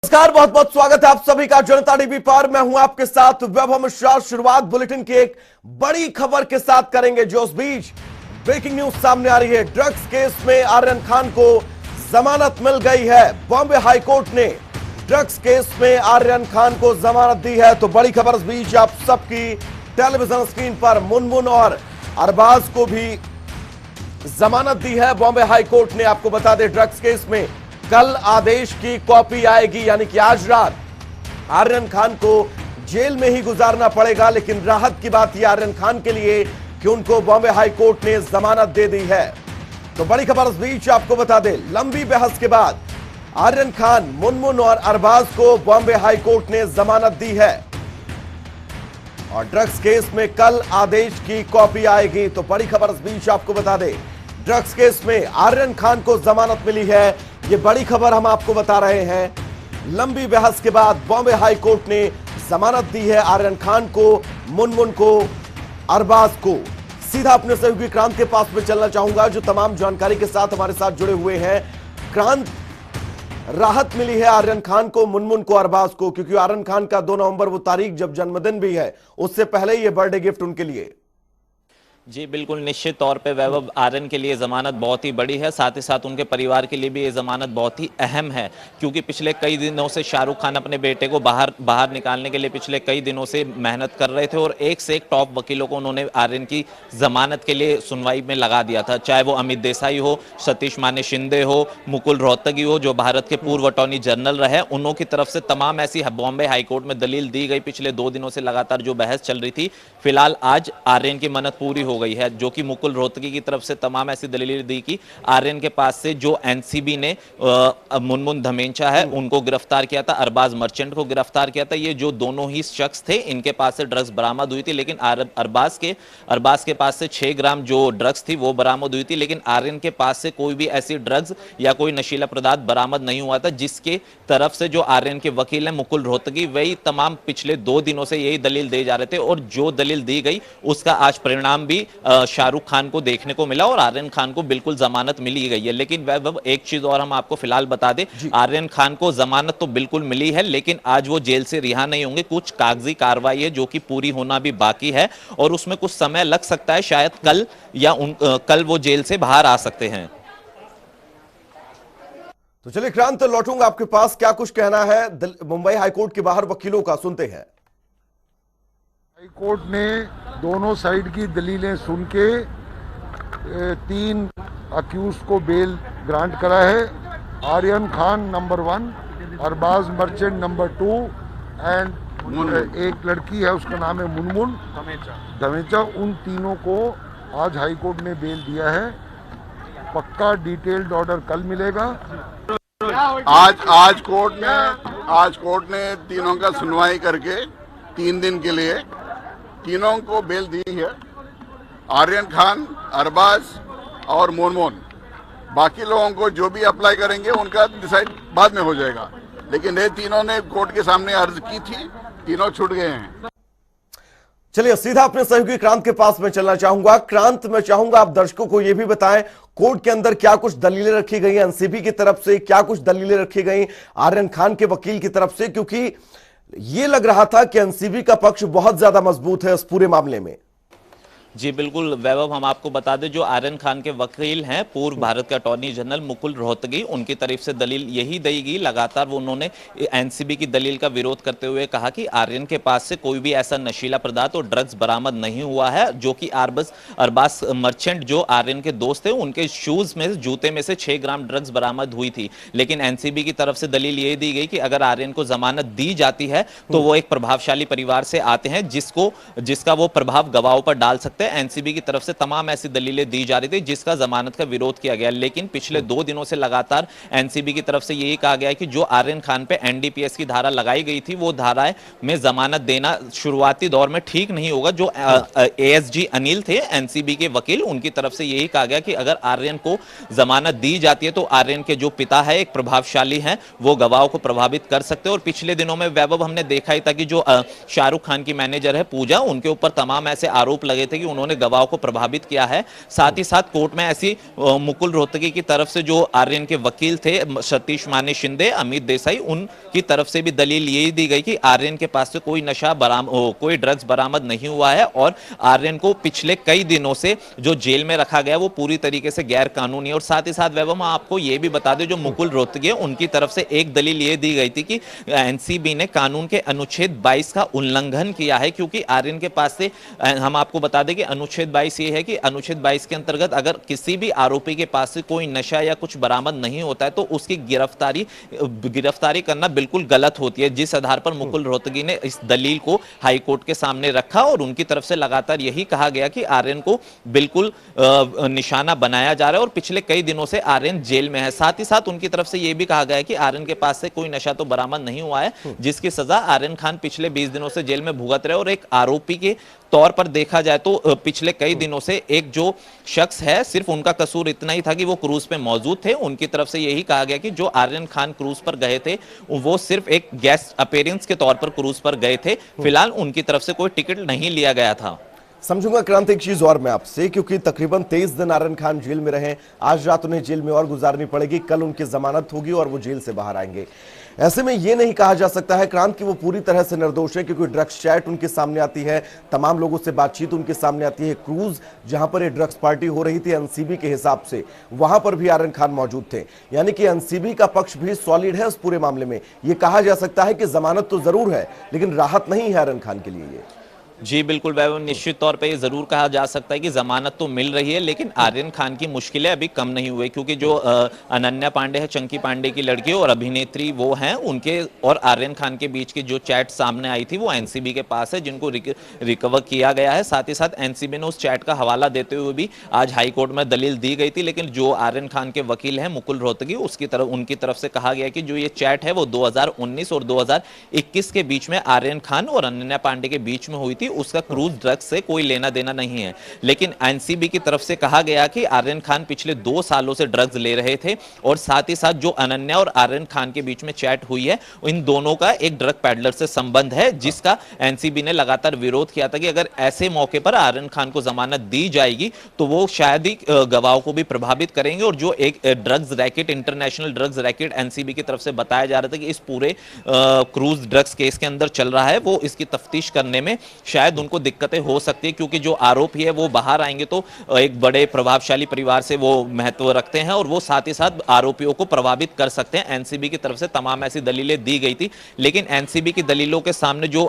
नमस्कार, बहुत बहुत स्वागत है आप सभी का जनता टीवी पर। मैं हूं आपके साथ वैभव मिश्रा। शुरुआत बुलेटिन की एक बड़ी खबर के साथ करेंगे, जो उस बीच ब्रेकिंग न्यूज सामने आ रही है। ड्रग्स केस में आर्यन खान को जमानत मिल गई है। बॉम्बे हाईकोर्ट ने ड्रग्स केस में आर्यन खान को जमानत दी है। तो बड़ी खबर इस बीच आप सबकी टेलीविजन स्क्रीन पर। मुनमुन और अरबाज को भी जमानत दी है बॉम्बे हाईकोर्ट ने। आपको बता दें, ड्रग्स केस में कल आदेश की कॉपी आएगी, यानी कि आज रात आर्यन खान को जेल में ही गुजारना पड़ेगा। लेकिन राहत की बात यह आर्यन खान के लिए कि उनको बॉम्बे हाई कोर्ट ने जमानत दे दी है। तो बड़ी खबर इस बीच आपको बता दें, लंबी बहस के बाद आर्यन खान, मुनमुन और अरबाज को बॉम्बे हाई कोर्ट ने जमानत दी है और ड्रग्स केस में कल आदेश की कॉपी आएगी। तो बड़ी खबर इस बीच आपको बता दें, ड्रग्स केस में आर्यन खान को जमानत मिली है। ये बड़ी खबर हम आपको बता रहे हैं। लंबी बहस के बाद बॉम्बे हाई कोर्ट ने जमानत दी है आर्यन खान को, मुनमुन को, अरबाज को। सीधा अपने सहयोगी क्रांत के पास में चलना चाहूंगा, जो तमाम जानकारी के साथ हमारे साथ जुड़े हुए हैं। क्रांत, राहत मिली है आर्यन खान को, मुनमुन को, अरबाज को, क्योंकि आर्यन खान का 2 नवंबर वो तारीख जब जन्मदिन भी है, उससे पहले ये बर्थडे गिफ्ट उनके लिए। जी बिल्कुल, निश्चित तौर पे वैभव, आर्यन के लिए ज़मानत बहुत ही बड़ी है। साथ ही साथ उनके परिवार के लिए भी ये ज़मानत बहुत ही अहम है, क्योंकि पिछले कई दिनों से शाहरुख खान अपने बेटे को बाहर निकालने के लिए पिछले कई दिनों से मेहनत कर रहे थे और एक से एक टॉप वकीलों को उन्होंने आर्यन की ज़मानत के लिए सुनवाई में लगा दिया था। चाहे वो अमित देसाई हो, सतीश माने शिंदे हो, मुकुल रोहतगी हो, जो भारत के पूर्व अटॉर्नी जनरल रहे, उन्हों की तरफ से तमाम ऐसी बॉम्बे हाईकोर्ट में दलील दी गई। पिछले 2 दिनों से लगातार जो बहस चल रही थी, फिलहाल आज आर्यन की मन्नत पूरी हो गई है, जो कि मुकुल रोहतगी की तरफ से तमाम ऐसी दलीलें दी कि आर्यन के पास से जो एनसीबी ने मुनमुन धमेंचा है उनको गिरफ्तार किया था, अरबाज मर्चेंट को गिरफ्तार किया था, ये जो दोनों ही शख्स थे, इनके पास से ड्रग्स बरामद हुई थी। लेकिन अरबाज के पास से 6 ग्राम जो ड्रग्स थी वो बरामद हुई थी, लेकिन आर्यन के पास से कोई भी ऐसी ड्रग्स या कोई नशीला पदार्थ बरामद नहीं हुआ था, जिसके तरफ से जो आर्यन के वकील हैं मुकुल रोहतगी, वही तमाम पिछले 2 दिनों से यही दलील दे जा रहे थे। और जो दलील दी गई उसका आज परिणाम भी शाहरुख खान को देखने को मिला और आर्यन खान को बिल्कुल जमानत मिली गई है। लेकिन वह एक चीज और हम आपको फिलहाल बता दें, आर्यन खान को जमानत तो बिल्कुल मिली है, लेकिन आज वो जेल से रिहा नहीं होंगे। कुछ कागजी कार्रवाई है जो कि पूरी होना भी बाकी है और उसमें कुछ समय लग सकता है। शायद कल या कल वो जेल से बाहर आ सकते हैं। तो चलिए क्रांत, लौटूंगा आपके पास। क्या कुछ कहना है मुंबई हाईकोर्ट के बाहर वकीलों का, सुनते हैं। हाईकोर्ट ने दोनों साइड की दलीलें सुन के 3 अक्यूज को बेल ग्रांट करा है। Aryan Khan number 1, Arbaaz Merchant number 2 and एक लड़की है, उसका नाम है मुनमुन धमेचा। उन तीनों को आज हाईकोर्ट ने बेल दिया है। पक्का डिटेल्ड ऑर्डर कल मिलेगा। आज कोर्ट ने तीनों का सुनवाई करके 3 दिन के लिए तीनों को बेल दी है। आर्यन खान, अरबाज और मुनमुन। बाकी लोगों को जो भी अप्लाई करेंगे उनका डिसाइड बाद में हो जाएगा, लेकिन ये तीनों ने कोर्ट के सामने अर्ज की थी, तीनों छूट गए हैं। चलिए सीधा अपने सहयोगी क्रांत के पास में चलना चाहूंगा। क्रांत, मैं चाहूंगा आप दर्शकों को यह भी बताएं, कोर्ट के अंदर क्या कुछ दलीलें रखी गई एनसीबी की तरफ से, क्या कुछ दलीलें रखी गई आर्यन खान के वकील की तरफ से, क्योंकि यह लग रहा था कि एनसीबी का पक्ष बहुत ज्यादा मजबूत है इस पूरे मामले में। जी बिल्कुल वैभव, हम आपको बता दें, जो आर्यन खान के वकील हैं पूर्व भारत के अटॉर्नी जनरल मुकुल रोहतगी, उनकी तरफ से दलील यही दी गई। लगातार वो उन्होंने एनसीबी की दलील का विरोध करते हुए कहा कि आर्यन के पास से कोई भी ऐसा नशीला पदार्थ और ड्रग्स बरामद नहीं हुआ है, जो कि अरबाज मर्चेंट जो आर्यन के दोस्त थे, उनके शूज में, जूते में से 6 ग्राम ड्रग्स बरामद हुई थी। लेकिन एनसीबी की तरफ से दलील यही दी गई कि अगर आर्यन को जमानत दी जाती है तो वो एक प्रभावशाली परिवार से आते हैं, जिसका वो प्रभाव गवाहों पर डाल सकते हैं। एनसीबी की तरफ से तमाम ऐसी दलीलें दी जा रही थी जिसका जमानत का विरोध किया गया। लेकिन पिछले 2 दिनों से लगातार एनसीबी की तरफ से यही कहा गया है कि जो आर्यन खान पे एनडीपीएस की धारा लगाई गई थी, वो धाराएं में जमानत देना शुरुआती दौर में ठीक नहीं होगा। जो एएसजी अनिल थे एनसीबी के वकील, उनकी तरफ से यही कहा गया कि अगर आर्यन को जमानत दी जाती है तो आर्यन के जो पिता है, एक प्रभावशाली हैं, वो गवाहों को प्रभावित कर सकते हैं। और पिछले दिनों में वैभव हमने देखा ही था कि जो शाहरुख खान की मैनेजर है पूजा, उनके ऊपर तमाम ऐसे आरोप लगे थे कि उन्होंने गवाहों को प्रभावित किया है। साथ ही साथ कोर्ट में ऐसी मुकुल रोहतगी की तरफ से जो आर्यन के वकील थे, सतीश माने शिंदे, अमित देसाई, उनकी तरफ से भी दलील यही दी गई कि आर्यन के पास से कोई कोई ड्रग्स बरामद नहीं हुआ है और आर्यन को पिछले कई दिनों से जो जेल में रखा गया वो पूरी तरीके से गैर कानूनी है। और साथ ही साथ वैभव आपको ये भी बता दें, जो मुकुल रोहतगी है उनकी तरफ से एक दलील ये दी गई थी कि एनसीबी ने कानून के अनुच्छेद 22 का उल्लंघन किया है, क्योंकि आर्यन के पास से हम आपको बता दें कि अनुच्छेद 22 ये है कि अनुच्छेद 22 के अंतर्गत अगर किसी भी आरोपी के पास से कोई नशा या कुछ बरामद नहीं होता है तो उसकी गिरफ्तारी करना बिल्कुल गलत होती है। जिस आधार पर मुकुल रोहतगी ने इस दलील को हाई कोर्ट के सामने रखा और उनकी तरफ से लगातार यही कहा गया कि आर्यन को बिल्कुल निशाना बनाया जा रहा है और पिछले कई दिनों से आर्यन जेल में है। साथ ही साथ उनकी तरफ से यह भी कहा गया है कि आर्यन के पास से कोई नशा तो बरामद नहीं हुआ है, जिसकी सजा आर्यन खान पिछले 20 दिनों से जेल में भुगत रहे। और एक आरोपी के तौर पर देखा जाए तो पिछले कई दिनों से एक जो शख्स है, सिर्फ उनका कसूर इतना ही था कि वो क्रूज पे मौजूद थे। उनकी तरफ से यही कहा गया कि जो आर्यन खान क्रूज पर गए थे वो सिर्फ एक गेस्ट अपीयरेंस के तौर पर क्रूज पर गए थे। फिलहाल उनकी तरफ से कोई टिकट नहीं लिया गया था। समझूंगा क्रांति एक चीज और मैं आपसे, क्योंकि तकरीबन 23 दिन आर्यन खान जेल में रहे, आज रात उन्हें जेल में और गुजारनी पड़ेगी, कल उनकी जमानत होगी और वो जेल से बाहर आएंगे। ऐसे में ये नहीं कहा जा सकता है क्रांत कि वो पूरी तरह से निर्दोष है, क्योंकि ड्रग्स चैट उनके सामने आती है, तमाम लोगों से बातचीत उनके सामने आती है। क्रूज जहां पर ये ड्रग्स पार्टी हो रही थी एनसीबी के हिसाब से, वहां पर भी आर्यन खान मौजूद थे, यानी कि एनसीबी का पक्ष भी सॉलिड है उस पूरे मामले में। ये कहा जा सकता है कि जमानत तो जरूर है लेकिन राहत नहीं है आर्यन खान के लिए। ये जी बिल्कुल वैभव, निश्चित तौर पे ये जरूर कहा जा सकता है कि जमानत तो मिल रही है, लेकिन आर्यन खान की मुश्किलें अभी कम नहीं हुई, क्योंकि जो अनन्या पांडे है, चंकी पांडे की लड़की और अभिनेत्री वो हैं, उनके और आर्यन खान के बीच की जो चैट सामने आई थी वो एनसीबी के पास है, जिनको रिकवर किया गया है। साथ ही साथ एनसीबी ने उस चैट का हवाला देते हुए भी आज हाई कोर्ट में दलील दी गई थी, लेकिन जो आर्यन खान के वकील हैं मुकुल रोहतगी, उनकी तरफ से कहा गया कि जो ये चैट है वो 2019 और 2021 के बीच में आर्यन खान और अनन्या पांडे के बीच में हुई थी, उसका क्रूज ड्रग्स से कोई लेना देना नहीं है। लेकिन एनसीबी की तरफ से कहा गया कि आर्यन खान पिछले 2 सालों से ड्रग्स ले रहे थे और साथ ही साथ जो अनन्या और आर्यन खान के बीच में चैट हुई है, इन दोनों का एक ड्रग पैडलर से संबंध है, जिसका एनसीबी ने लगातार विरोध किया था कि अगर ऐसे मौके पर आर्यन खान को जमानत दी जाएगी तो वो शायद ही गवाहों को भी प्रभावित करेंगे। और जो एक drugs racket, international drugs racket NCB की तरफ से बताया जा रहा था कि इस पूरे क्रूज ड्रग्स केस के अंदर चल रहा है, वो इसकी तफ्तीश करने में शायद उनको दिक्कतें हो सकती है, क्योंकि जो आरोपी है वो बाहर आएंगे तो एक बड़े प्रभावशाली परिवार से वो महत्व रखते हैं और वो साथ ही साथ आरोपियों को प्रभावित कर सकते हैं। एनसीबी की तरफ से तमाम ऐसी दलीलें दी गई थी, लेकिन एनसीबी की दलीलों के सामने जो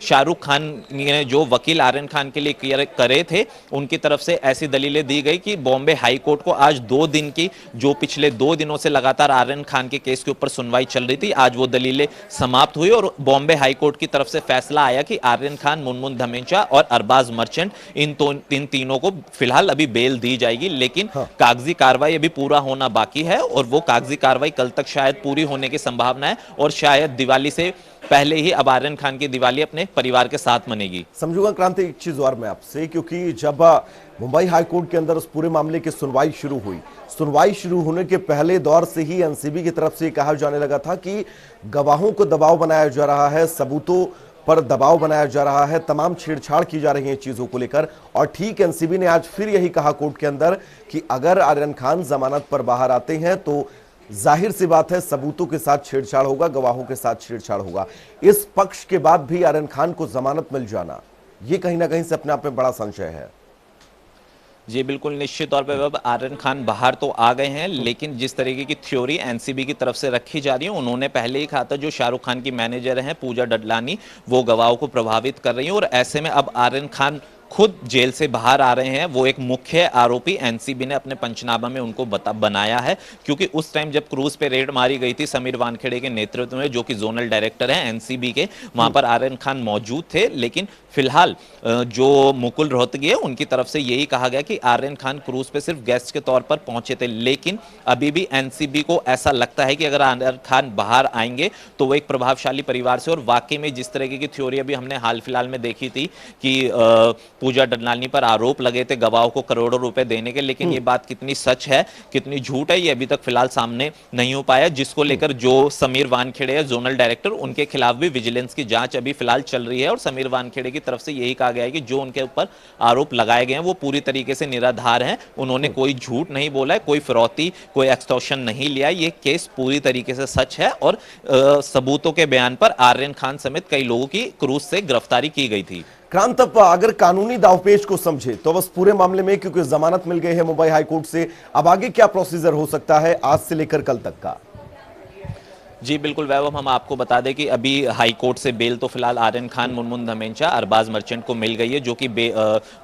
शाहरुख खान ने जो वकील आर्यन खान के लिए करे थे, उनकी तरफ से ऐसी दलीलें दी गई कि बॉम्बे हाई कोर्ट को आज 2 दिन की, जो पिछले 2 दिनों से लगातार आर्यन खान के केस के ऊपर सुनवाई चल रही थी, आज वो दलीलें समाप्त हुई और बॉम्बे हाई कोर्ट की तरफ से फैसला आया कि आर्यन खान, मुनमुन धमेचा और अरबाज मर्चेंट, इन तीनों को फिलहाल अभी बेल दी जाएगी। लेकिन कागजी कार्रवाई अभी पूरा होना बाकी है और वो कागजी कार्रवाई कल तक शायद पूरी होने की संभावना है और शायद दिवाली से पहले ही अब आर्यन खान की दिवाली अपने परिवार के साथ मनेगी। समझूंगा क्रांति एक चीज और मैं आपसे, क्योंकि जब मुंबई हाईकोर्ट के अंदर उस पूरे मामले की सुनवाई शुरू होने के पहले दौर से ही एनसीबी की तरफ से कहा जाने लगा था कि गवाहों को दबाव बनाया जा रहा है, सबूतों पर दबाव बनाया जा रहा है, तमाम छेड़छाड़ की जा रही है चीजों को लेकर। और ठीक एनसीबी ने आज फिर यही कहा कोर्ट के अंदर कि अगर आर्यन खान जमानत पर बाहर आते हैं तो जाहिर सी बात है सबूतों के साथ छेड़छाड़ होगा, गवाहों के साथ छेड़छाड़ होगा। इस पक्ष के बाद भी आर्यन खान को जमानत मिल जाना, यह कहीं ना कहीं से अपने आप में बड़ा संशय है। जी बिल्कुल, निश्चित तौर पर अब आर्यन खान बाहर तो आ गए हैं, लेकिन जिस तरीके की थ्योरी एनसीबी की तरफ से रखी जा रही है, उन्होंने पहले ही कहा था जो शाहरुख खान की मैनेजर हैं पूजा डडलानी, वो गवाहों को प्रभावित कर रही है और ऐसे में अब आर्यन खान खुद जेल से बाहर आ रहे हैं। वो एक मुख्य आरोपी एनसीबी ने अपने पंचनामा में उनको बनाया है, क्योंकि उस टाइम जब क्रूज पे रेड मारी गई थी समीर वानखेड़े के नेतृत्व में, जो कि जोनल डायरेक्टर हैं एनसीबी के, वहां पर आर्यन खान मौजूद थे। लेकिन फिलहाल जो मुकुल रोहतगी है उनकी तरफ से यही कहा गया कि आर्यन खान क्रूज पे सिर्फ गेस्ट के तौर पर पहुंचे थे, लेकिन अभी भी एनसीबी को ऐसा लगता है कि अगर आर्यन खान बाहर आएंगे तो वो एक प्रभावशाली परिवार से, और वाकई में जिस तरीके की थ्योरी अभी हमने हाल फिलहाल में देखी थी कि पूजा डडलानी पर आरोप लगे थे गवाहों को करोड़ों रुपए देने के, लेकिन ये बात कितनी सच है कितनी झूठ है ये अभी तक फिलहाल सामने नहीं हो पाया, जिसको लेकर जो समीर वानखेड़े है जोनल डायरेक्टर, उनके खिलाफ भी विजिलेंस की जांच अभी फिलहाल चल रही है। और समीर वानखेड़े की तरफ से यही कहा गया है कि जो उनके ऊपर आरोप लगाए गए हैं वो पूरी तरीके से निराधार हैं, उन्होंने कोई झूठ नहीं बोला है, कोई फिरौती कोई एक्सटॉर्शन नहीं लिया, ये केस पूरी तरीके से सच है। और सबूतों के बयान पर आर्यन खान समेत कई लोगों की क्रूज से गिरफ्तारी की गई थी। क्रांत, अगर कानूनी दावपेच को समझे तो बस पूरे मामले में, क्योंकि जमानत मिल गई है मुंबई हाईकोर्ट से, अब आगे क्या प्रोसीजर हो सकता है आज से लेकर कल तक का? जी बिल्कुल वैभव, हम आपको बता दें कि अभी हाई कोर्ट से बेल तो फिलहाल आर्यन खान, मुनमुन धमेंचा, अरबाज मर्चेंट को मिल गई है, जो कि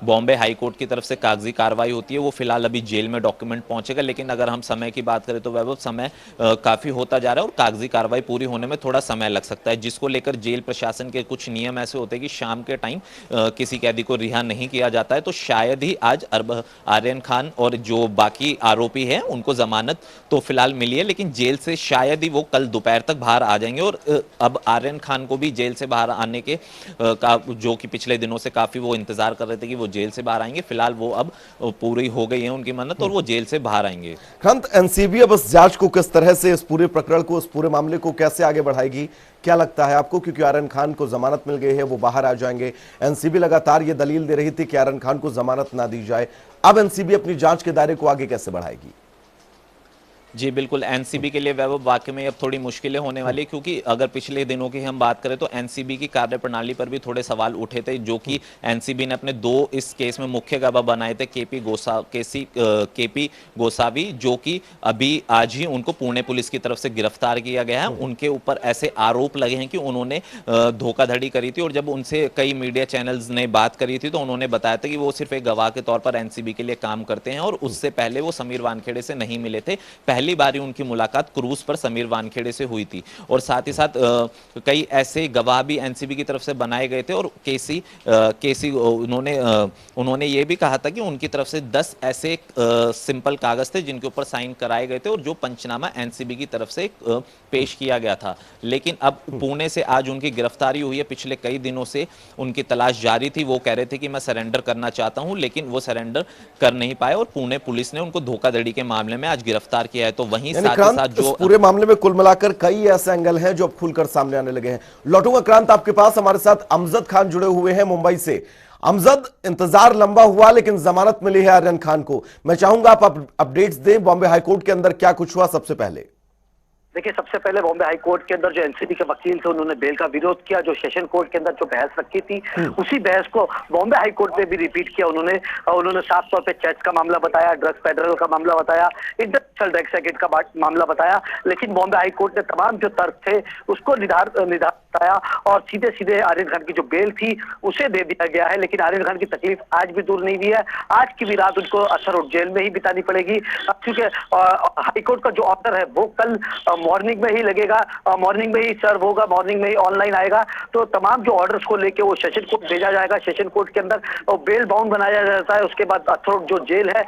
बॉम्बे हाई कोर्ट की तरफ से कागजी कार्रवाई होती है। वो फिलहाल अभी जेल में डॉक्यूमेंट पहुंचेगा, लेकिन अगर हम समय की बात करें तो वैभव समय काफी होता जा रहा है और कागजी कार्रवाई पूरी होने में थोड़ा समय लग सकता है, जिसको लेकर जेल प्रशासन के कुछ नियम ऐसे होते हैं कि शाम के टाइम किसी कैदी को रिहा नहीं किया जाता है। तो शायद ही आज आर्यन खान और जो बाकी आरोपी हैं उनको जमानत तो फिलहाल मिली है, लेकिन जेल से शायद ही वो कल दोपहर तक बाहर आ जाएंगे। और अब आर्यन खान को भी जेल से बाहर आने के जो कि पिछले दिनों से काफी वो इंतजार कर रहे थे कि वो जेल से बाहर आएंगे, फिलहाल वो अब पूरी हो गई है उनकी मन्नत और वो जेल से बाहर आएंगे। क्रांत, एनसीबी अब इस जांच को किस तरह से, इस पूरे प्रकरण को, इस पूरे मामले को कैसे आगे बढ़ाएगी, क्या लगता है आपको? क्योंकि आर्यन खान को जमानत मिल गई है, वो बाहर आ जाएंगे। एनसीबी लगातार ये दलील दे रही थी कि आर्यन खान को जमानत ना दी जाए, अब एनसीबी अपनी जांच के दायरे को आगे कैसे बढ़ाएगी? जी बिल्कुल, एनसीबी के लिए वैभव वाकई में अब थोड़ी मुश्किलें होने वाली, क्योंकि अगर पिछले दिनों की हम बात करें तो एनसीबी की कार्यप्रणाली पर भी थोड़े सवाल उठे थे, जो कि एनसीबी ने अपने दो इस केस में मुख्य गवाह बनाए थे, केपी गोसावी, जो कि अभी आज ही उनको पुणे पुलिस की तरफ से गिरफ्तार किया गया है। उनके ऊपर ऐसे आरोप लगे हैं कि उन्होंने धोखाधड़ी करी थी, और जब उनसे कई मीडिया चैनल्स ने बात करी थी तो उन्होंने बताया था कि वो सिर्फ एक गवाह के तौर पर एनसीबी के लिए काम करते हैं, और उससे पहले वो समीर वानखेड़े से नहीं मिले थे। पहली बारी उनकी मुलाकात क्रूज पर समीर वानखेड़े से हुई थी, और साथ ही साथ कई ऐसे गवाह भी एनसीबी की तरफ से बनाए गए थे। और केसी उन्होंने ये भी कहा था कि उनकी तरफ से 10 ऐसे सिंपल कागज थे जिनके ऊपर साइन कराए गए थे और जो पंचनामा एनसीबी की तरफ से पेश किया गया था। लेकिन अब पुणे से आज उनकी गिरफ्तारी हुई है। पिछले कई दिनों से उनकी तलाश जारी थी, वो कह रहे थे कि मैं सरेंडर करना चाहता हूं, लेकिन वो सरेंडर कर नहीं पाए और पुणे पुलिस ने उनको धोखाधड़ी के मामले में आज गिरफ्तार किया है। तो वहीं साथ ही साथ जो पूरे मामले में कुल मिलाकर कई ऐसे एंगल हैं जो अब खुलकर सामने आने लगे हैं। लौटूंगा क्रांत आपके पास, हमारे साथ अमजद खान जुड़े हुए हैं मुंबई से। अमजद, इंतजार लंबा हुआ लेकिन जमानत मिली है आर्यन खान को। मैं चाहूंगा आप अपडेट्स दें, बॉम्बे हाईकोर्ट के अंदर क्या कुछ हुआ सबसे पहले? देखिए, सबसे पहले बॉम्बे हाई कोर्ट के अंदर जो एनसीबी के वकील थे उन्होंने बेल का विरोध किया। जो सेशन कोर्ट के अंदर जो बहस रखी थी उसी बहस को बॉम्बे हाई कोर्ट में भी रिपीट किया उन्होंने साफ तौर पे चर्च का मामला बताया, ड्रग्स पेडरल का मामला बताया, इंटरनेशनल ड्रग्स रैकेट का मामला बताया। लेकिन बॉम्बे हाई कोर्ट ने तमाम जो तर्क थे उसको बताया और सीधे सीधे आर्यन खान की जो बेल थी उसे दे दिया गया है। लेकिन आर्यन खान की तकलीफ आज भी दूर नहीं हुई है। आज की भी रात उनको असर जेल में ही बितानी पड़ेगी, क्योंकि हाईकोर्ट का जो ऑर्डर है वो कल मॉर्निंग में ही लगेगा, मॉर्निंग में ही सर्व होगा, मॉर्निंग में ही ऑनलाइन आएगा। तो तमाम जो ऑर्डर्स को लेके वो सेशन कोर्ट भेजा जाएगा। सेशन कोर्ट के अंदर बेल बाउंड बनाया जाता है, उसके बाद अथरोट जो जेल है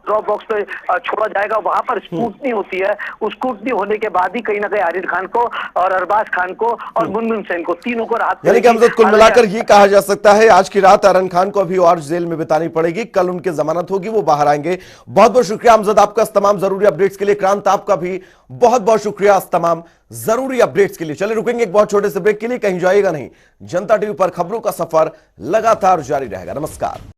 ड्रॉप बॉक्स पे छोड़ा जाएगा, वहां पर स्क्रूटनी होती है। उस स्क्रूटनी होने के बाद ही कहीं ना कहीं आर्यन खान को और अरबाज खान को और मुनमुन सेन को तीनों को राहत। यानी कि हमसे कुल मिलाकर ये कहा जा सकता है आज की रात आर्यन खान को अभी और जेल में बितानी पड़ेगी, कल उनकी जमानत होगी, वो बाहर आएंगे। बहुत बहुत शुक्रिया अमजद आपका तमाम जरूरी अपडेट्स के लिए। क्रांत आपका भी बहुत बहुत शुक्रिया तमाम जरूरी अपडेट्स के लिए। चले रुकेंगे एक बहुत छोटे से ब्रेक के लिए, कहीं जाइएगा नहीं। जनता टीवी पर खबरों का सफर लगातार जारी रहेगा। नमस्कार।